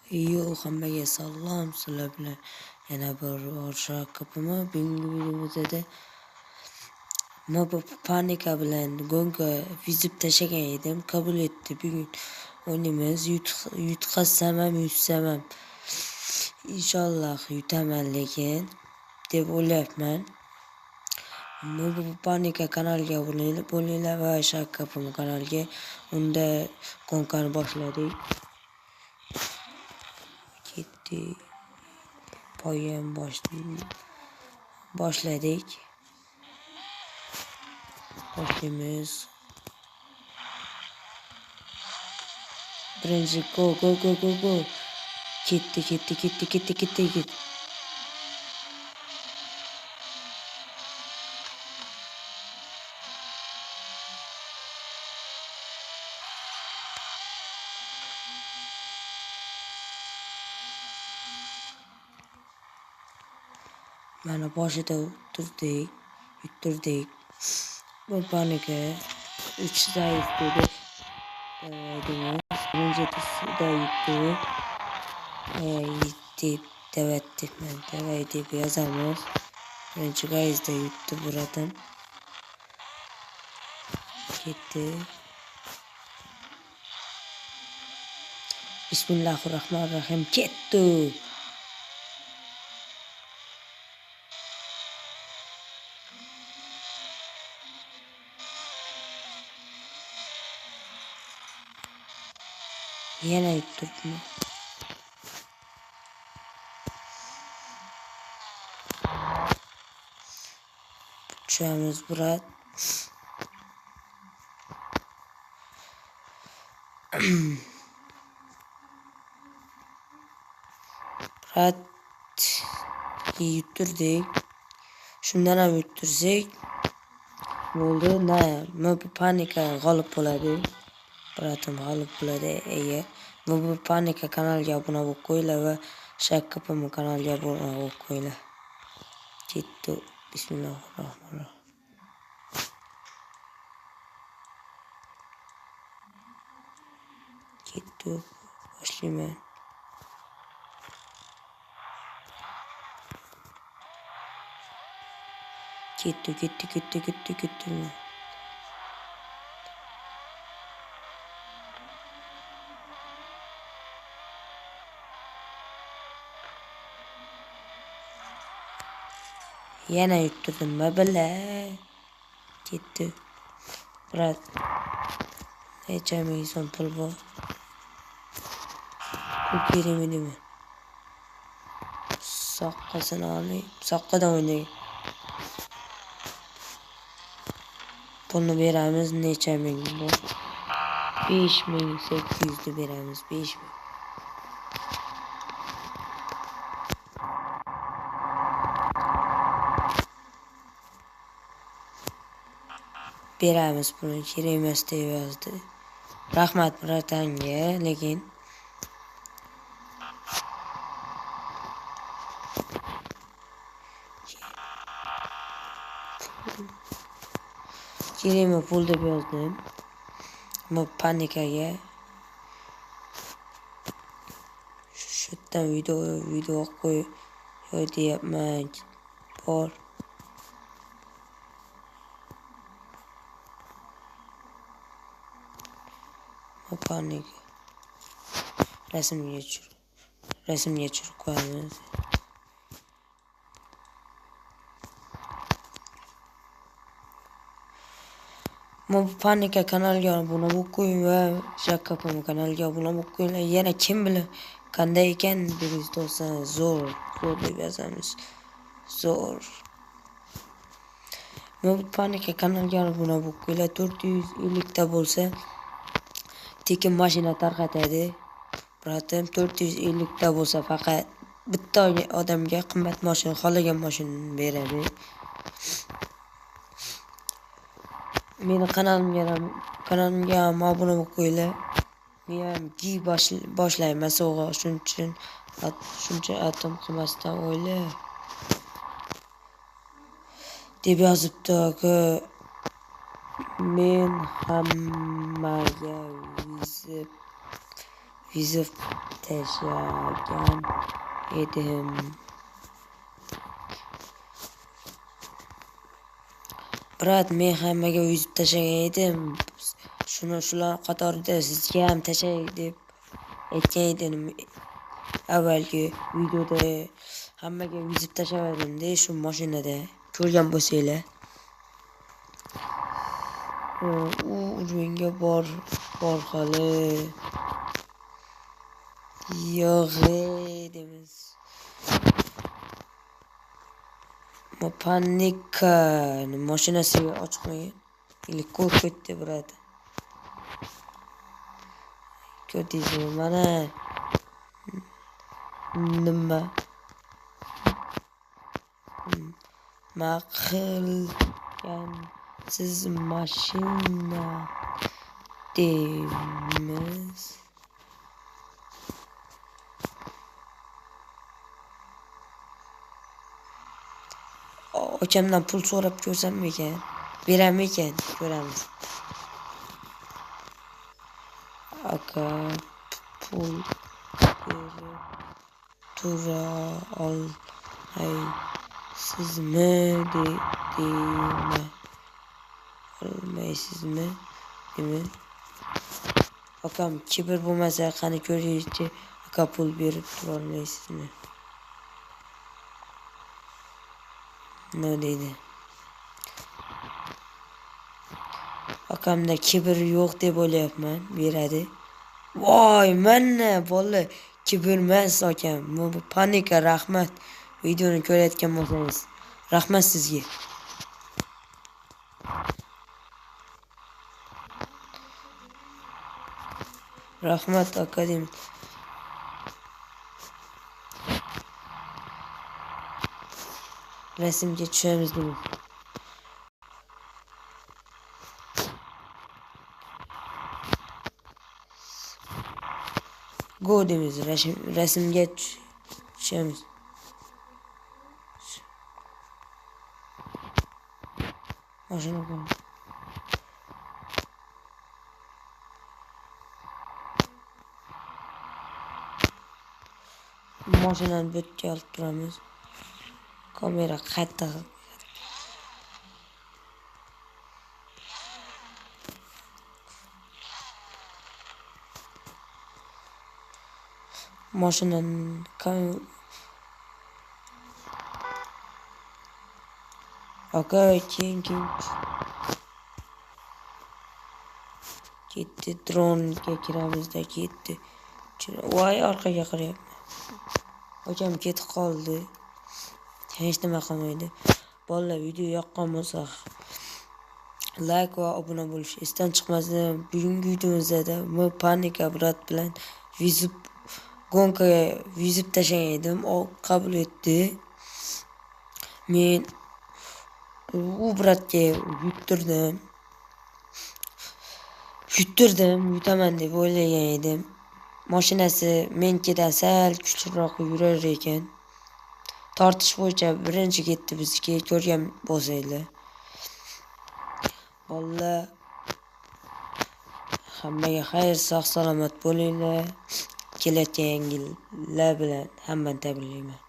Hammaga salom, sizlar bilan yana bir Orshak kapımı. Bugungi videomizda bu panika bilan gonga vizib tashlagan edim, qabul etdi. Bugun o'ynaymiz. Yutqazsam ham, yutsam ham inshaalloh yutaman lekin deb o'ylayapman. Bu panika kanaliga abone bo'linglar va Orshak kapımı kanaliga. Unda gonkani boshladik. Ketdi. Poyam boshladik. Boshlaymiz. Birinchi go. Ketdi. Mana boshida yuttirdik. Bu panika 3 zaif dedi. Birinchida yutdi. Davay deb yozamiz. Birinchi gayizda yutdi buradan. Ketdi. Bismillahirrahmanirrahim. Ketdi. Yana yuttirdim. Uçağımız Murat. Murat yuttirdik. Shundan ham yuttirsak bo'ldi. Bu panika g'olib bo'ladi. Murat'im g'olib bo'ladi. Bu panika kanaliga obuna bo'lib qo'yinglar va Orshak kapımı kanaliga obuna bo'lib qo'yinglar. Ketdi. Bismillahirrahmanirrahim. Ketdi. Boshlayman. Ketdi. Yana yuttirdim bala. Ketdi. Murat. Necha ming so'm pul bor? Pul kerakmidimi? Soqqasini oling. Soqqadan o'ynaylik. Pulni beramiz. Necha ming bor? 5800 deb beramiz. 5000. Beramiz buni kerak emas deb yozdi. Rahmat Muratanga, lekin kerakmi pul deb yozdim. Bu panikaga shu yerdan video qo'y deyapman. Bor. Panika. Rasmga tushirib qo'yamiz. Bu panika kanaliga obuna bo'lib qo'ying va Orshak kapımı kanaliga obuna bo'lib qo'yinglar. Yana kim bilan qanday ekan deb olsangiz zo'r deb yozamiz. Zo'r. Bu panika kanaliga obuna bo'lib qo'yinglar. 450 ta bo'lsa tekin mashina tarqatadi. Murat'im 450 ta bo'lsa faqat bitta odamga qimmat mashina, xohlagan mashinani beradi. Meni kanalimga ham obuna bo'lib qo'yinglar. Men ham boshlayman sovg'a, shuncha atom qilmasdan o'yla deb yozibdi aka. Men hammaga vizib yuzib tashlagan edim. Brat, men hammaga yuzib tashlagan edim. Shular qatorida sizga ham tashlay deb aytgan edim. Avvalgi videoda hammaga yuzib tashladim-da, shu mashinada ko'rgan bo'lsanglar. U o'yinga borg'ali yo'q deymiz. Panika mashinasiga ochmayın. İlk korkuttu burada. Ko'rdingizmi? Mana nima maqilgan siz mashina deymiz. Akamdan pul so'rab ko'rsam ekan, beram ekan, ko'ramiz. Aka pul berib tura olmaysizmi deymi? Olmaysizmi? Deymi? Akam kibr bo'lmasa qani ko'ringchi, aka pul berib tura olmaysizmi? Ne deydi? Akamda kibr yo'q deb o'ylayapman, beradi. Voy, mana bola kibr emas akam. Bu panika, rahmat. Videoni ko'rayotgan bo'lsangiz, rahmat sizga. Rahmat akadim. Rasmga tushamiz deymiz. Go deymiz, rasmga tushamiz. Mashina qo'y. Mashinani bu yerga olib turamiz. Kamera qayta. Mashinani aka keyin ketdi, dronga kiramizda ketdi. Voy, orqaga qarayapman. Akam ketib qoldi. Hech nima qilmaydi. Bolalar, video yoqqan bo'lsa like va obuna bo'lish esdan chiqmasin. Bugungi videomizda panika brat bilan gonkaga yuzib tashlagan edim. O qabul etdi. Men u bratga yutaman deb o'ylagan edim. Mashinasi menkidan sal kuchliroq yurar ekan. Tortish bo'yicha birinchi ketdi bizga, ko'rgan bo'lsanglar. Bolalar, hammaga xayr, sog' salomat bo'linglar. Kelayotgan yangilar bilan hammani tabriklayman.